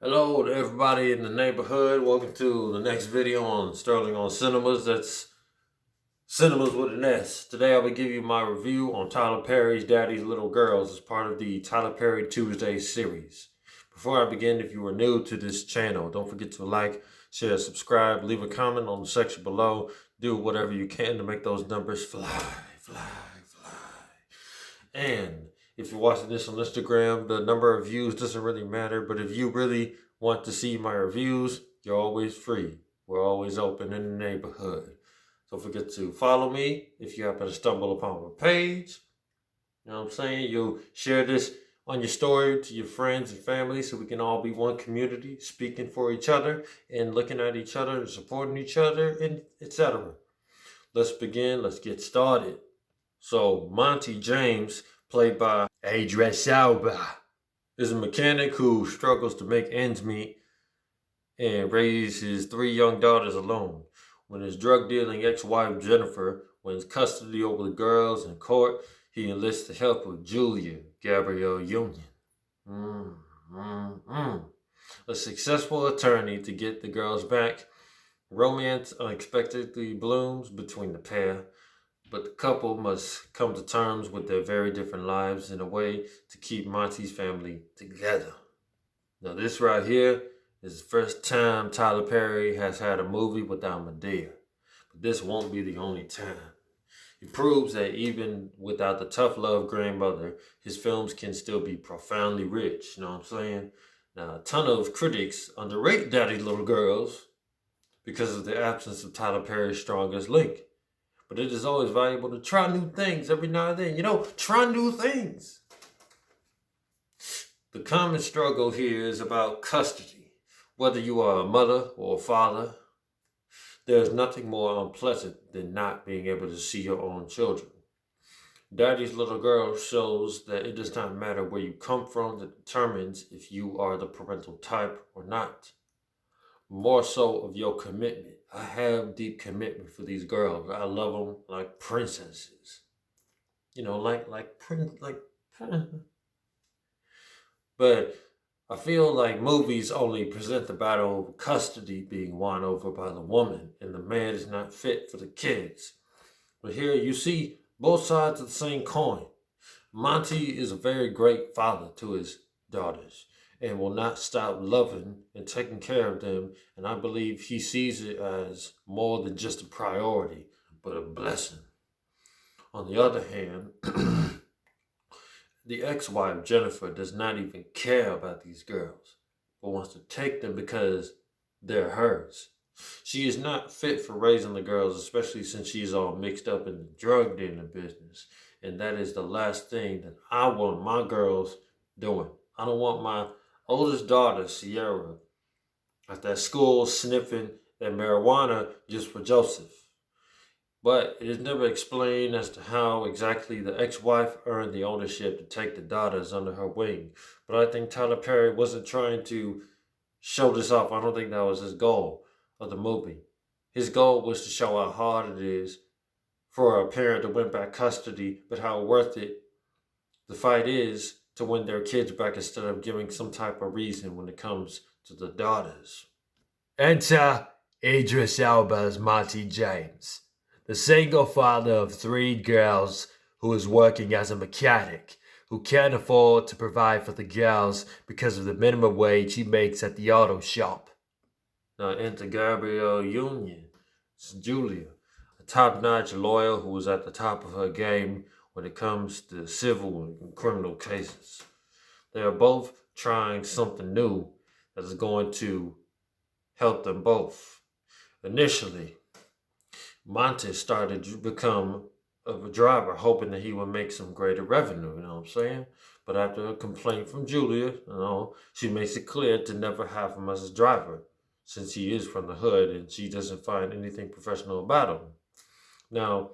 Hello to everybody in the neighborhood. Welcome to the next video on Sterling on Cinemas. That's Cinemas with an S. Today I will give you my review on Tyler Perry's Daddy's Little Girls as part of the Tyler Perry Tuesday series. Before I begin, if you are new to this channel, don't forget to like, share, subscribe, leave a comment on the section below. Do whatever you can to make those numbers fly, fly, fly. And if you're watching this on Instagram, the number of views doesn't really matter. But if you really want to see my reviews, you're always free. We're always open in the neighborhood. Don't forget to follow me if you happen to stumble upon my page. You know what I'm saying? You'll share this on your story to your friends and family so we can all be one community, speaking for each other and looking at each other and supporting each other, and etc. Let's begin. Let's get started. So Monty James, played by Idris Elba, is a mechanic who struggles to make ends meet and raise his three young daughters alone. When his drug-dealing ex-wife Jennifer wins custody over the girls in court, he enlists the help of Julia, Gabrielle Union. A successful attorney to get the girls back. Romance unexpectedly blooms between the pair, but the couple must come to terms with their very different lives in a way to keep Monty's family together. Now, this right here is the first time Tyler Perry has had a movie without Medea, but this won't be the only time. He proves that even without the tough love grandmother, his films can still be profoundly rich, you know what I'm saying? Now, a ton of critics underrate Daddy's Little Girls because of the absence of Tyler Perry's strongest link. But it is always valuable to try new things every now and then. Try new things. The common struggle here is about custody. Whether you are a mother or a father, there's nothing more unpleasant than not being able to see your own children. Daddy's Little Girl shows that it does not matter where you come from that determines if you are the parental type or not. More so of your commitment. I have deep commitment for these girls. I love them like princesses. Like. But I feel like movies only present the battle of custody being won over by the woman, and the man is not fit for the kids. But here you see both sides of the same coin. Monty is a very great father to his daughters and will not stop loving and taking care of them. And I believe he sees it as more than just a priority, but a blessing. On the other hand, the ex-wife, Jennifer, does not even care about these girls, but wants to take them because they're hers. She is not fit for raising the girls, especially since she's all mixed up in the drug dealing business. And that is the last thing that I want my girls doing. I don't want my oldest daughter, Sierra, at that school sniffing that marijuana just for Joseph. But it is never explained as to how exactly the ex-wife earned the ownership to take the daughters under her wing. But I think Tyler Perry wasn't trying to show this off. I don't think that was his goal of the movie. His goal was to show how hard it is for a parent to win back custody, but how worth it the fight is to win their kids back instead of giving some type of reason when it comes to the daughters. Enter Idris Elba's Monty James, the single father of three girls who is working as a mechanic, who can't afford to provide for the girls because of the minimum wage he makes at the auto shop. Now enter Gabrielle Union, it's Julia, a top-notch lawyer who is at the top of her game when it comes to civil and criminal cases. They are both trying something new that is going to help them both. Initially, Monty started to become a driver, hoping that he would make some greater revenue, you know what I'm saying? But after a complaint from Julia, she makes it clear to never have him as a driver, since he is from the hood and she doesn't find anything professional about him. Now,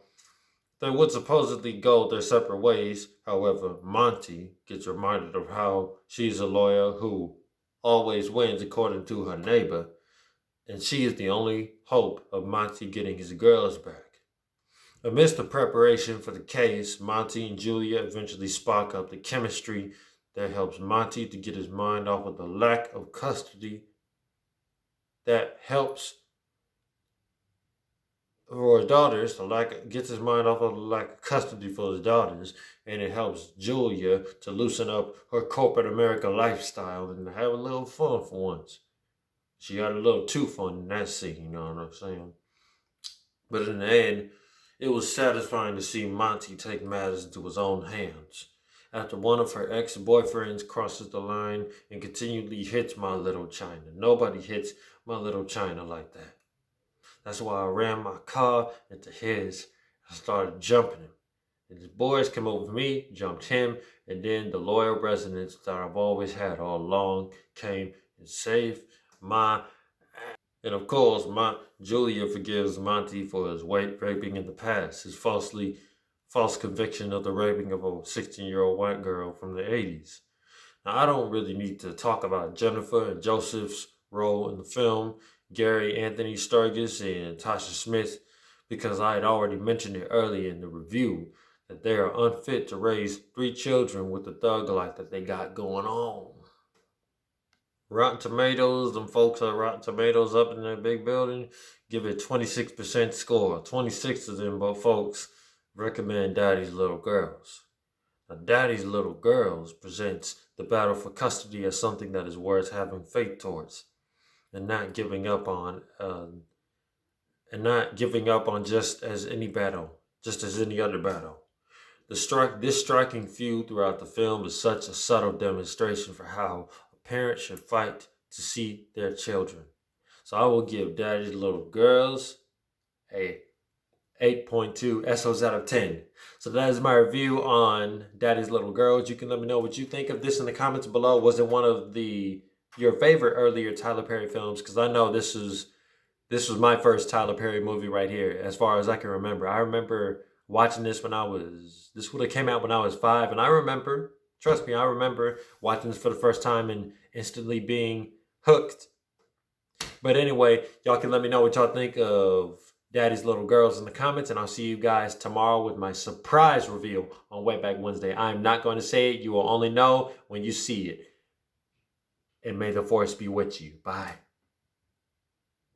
they would supposedly go their separate ways. However, Monty gets reminded of how she's a lawyer who always wins according to her neighbor, and she is the only hope of Monty getting his girls back. Amidst the preparation for the case, Monty and Julia eventually spark up the chemistry that helps Monty to get his mind off of the lack of custody, that helps for his daughters, gets his mind off of the lack of custody for his daughters, and it helps Julia to loosen up her corporate America lifestyle and have a little fun for once. She got a little too fun in that scene, you know what I'm saying? But in the end, it was satisfying to see Monty take matters into his own hands. After one of her ex-boyfriends crosses the line and continually hits my little China. Nobody hits my little China like that. That's why I ran my car into his and started jumping him. And his boys came over me, jumped him, and then the loyal residents that I've always had all along came and saved my. And of course, Julia forgives Monty for his raping in the past, his false conviction of the raping of a 16-year-old white girl from the 80s. Now, I don't really need to talk about Jennifer and Joseph's role in the film, Gary Anthony Sturgis and Tasha Smith, because I had already mentioned it earlier in the review that they are unfit to raise 3 children with the thug life that they got going on. Rotten Tomatoes, them folks at Rotten Tomatoes up in that big building, give it 26% score. 26 of them, but folks recommend Daddy's Little Girls. Now, Daddy's Little Girls presents the battle for custody as something that is worth having faith towards, and not giving up on, just as any other battle. This striking feud throughout the film is such a subtle demonstration for how a parent should fight to see their children. So I will give Daddy's Little Girls a 8.2 SOs out of 10. So that is my review on Daddy's Little Girls. You can let me know what you think of this in the comments below. Was it one of your favorite earlier Tyler Perry films? Because I know this was my first Tyler Perry movie right here, as far as I can remember. I remember watching this this would have came out when I was 5, and I remember watching this for the first time and instantly being hooked. But anyway, y'all can let me know what y'all think of Daddy's Little Girls in the comments, and I'll see you guys tomorrow with my surprise reveal on Wetback Wednesday. I'm not going to say it. You will only know when you see it. And may the force be with you. Bye.